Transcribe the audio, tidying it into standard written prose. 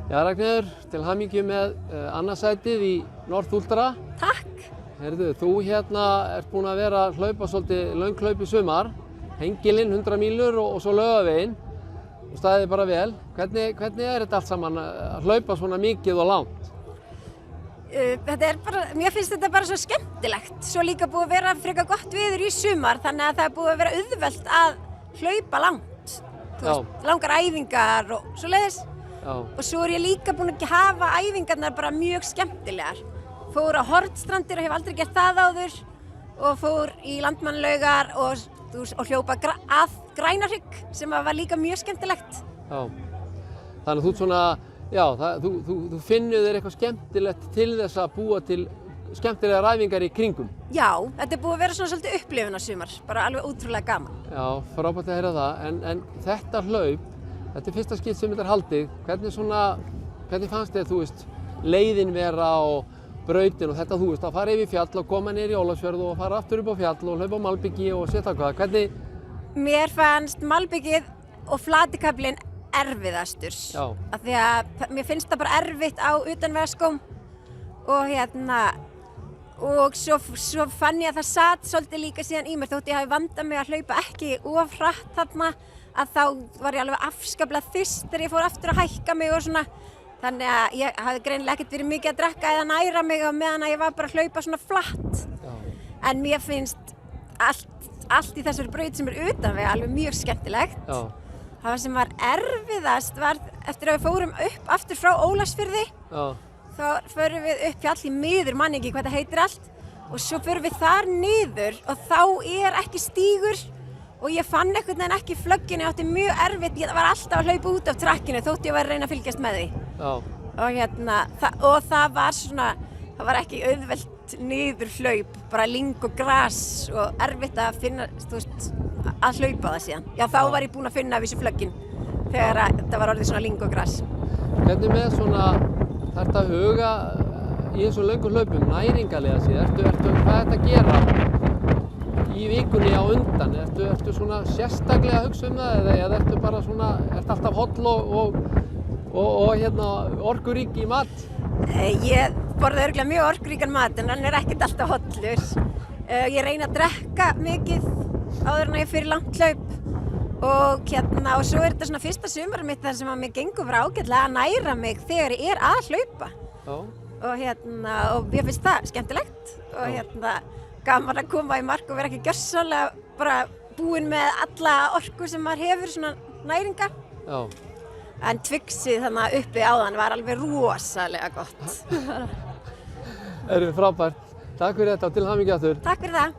Já, Ragnheiður, til hamingju með annað sætið í North Ultra. Takk. Heyrðu, þú ert búin að vera að hlaupa svolítið löng hlaup í sumar. Hengilinn 100 mílur og svo Laugaveginn. Og staðið bara vel. Hvernig þetta allt saman að hlaupa svona mikið og langt? Mér finnst þetta bara svo skemmtilegt. Svo líka búið að vera frekar gott veður í sumar, þannig að það er búið að vera auðvelt að hlaupa langt. Þú veist, langar æfingar og svoleiðis. Já. Og svo er ég líka búin að hafa æfingarnar bara mjög skemmtilegar. Fór á Hornstrandir og hef aldrei gert það áður og fór í Landmannalaugar og hljópa að Grænahrygg sem var líka mjög skemmtilegt. Já. Þannig að þú svona, já, þú finnur þér eitthvað skemmtilegt til þess að búa til skemmtilegar æfingar í kringum. Já, þetta er búið að vera svona svolítið upplifun á sumar, bara alveg ótrúlega gaman. Já, frábært að heyra það, en þetta hlaup, þetta er fyrsta skipt sem þetta er haldið. Hvernig fannst þér, þú veist, leiðin vera og brautin og þetta, þú veist, að fara yfir fjall og koma niður í Ólafsfjörð og fara aftur upp á fjall og hlaupa á malbiki og setja hvað? Hvernig? Mér fannst malbikið og flatikaflinn erfiðastur. Já. Af því að mér finnst það bara erfitt á utanvegaskóm og svo fann ég að það sat svolítið líka síðan í mér þótt ég hafi vandað mig að hlaupa ekki of hratt þarna að þá var ég alveg afskaplega þyrst þegar ég fór aftur að hækka mig og svona. Þannig að ég hafði greinilega ekkert verið mikið að drekka eða næra mig á meðan að ég var bara að hlaupa svona flatt. Já. En mér finnst allt í þessari braut sem er utanvega alveg mjög skemmtilegt. Já. Það sem var erfiðast var eftir að við fórum upp aftur frá Ólafsfirði. Já. Þá förum við upp fjall í miður, man ekki hvað það heitir allt. Og svo förum við þar niður og þá er ekki stígur. Og ég fann einhvern veginn ekki flögginu, ég átti mjög erfitt, ég var alltaf að hlaupa út af trakkinu þótt ég var að reyna að fylgjast með því. Já. Og það var svona, það var ekki auðvelt niður hlaup, bara lyng og gras og erfitt að finna, þú veist, að hlaupa það síðan. Já, þá var ég búin að finna af þessu flöggin þegar þetta var orðið svona lyng og gras. Hvernig með svona, þarftu að huga í þessum löngum hlaupum, næringarlega síðan, hvað er þetta að gera í vikunni á undan? Ertu svona sérstaklega að hugsa það eða ertu bara svona, ertu alltaf holl og orkurík í mat? Ég borða örugglega mjög orkuríkan mat en hann er ekkert alltaf hollur. Ég reyni að drekka mikið áður en ég fyrir langt hlaup og svo er þetta svona fyrsta sumarið mitt þar sem að mér gengur bara ágætlega að næra mig þegar ég er að hlaupa. Já. Og mér finnst það skemmtilegt og gaman að koma í mark og vera ekki gjörsamlega bara búin með alla orku sem maður hefur, svona næringa. Já. En Twixið þarna uppi áðan var alveg rosalega gott. Frábært. Takk fyrir þetta og til hamingju aftur. Takk fyrir það.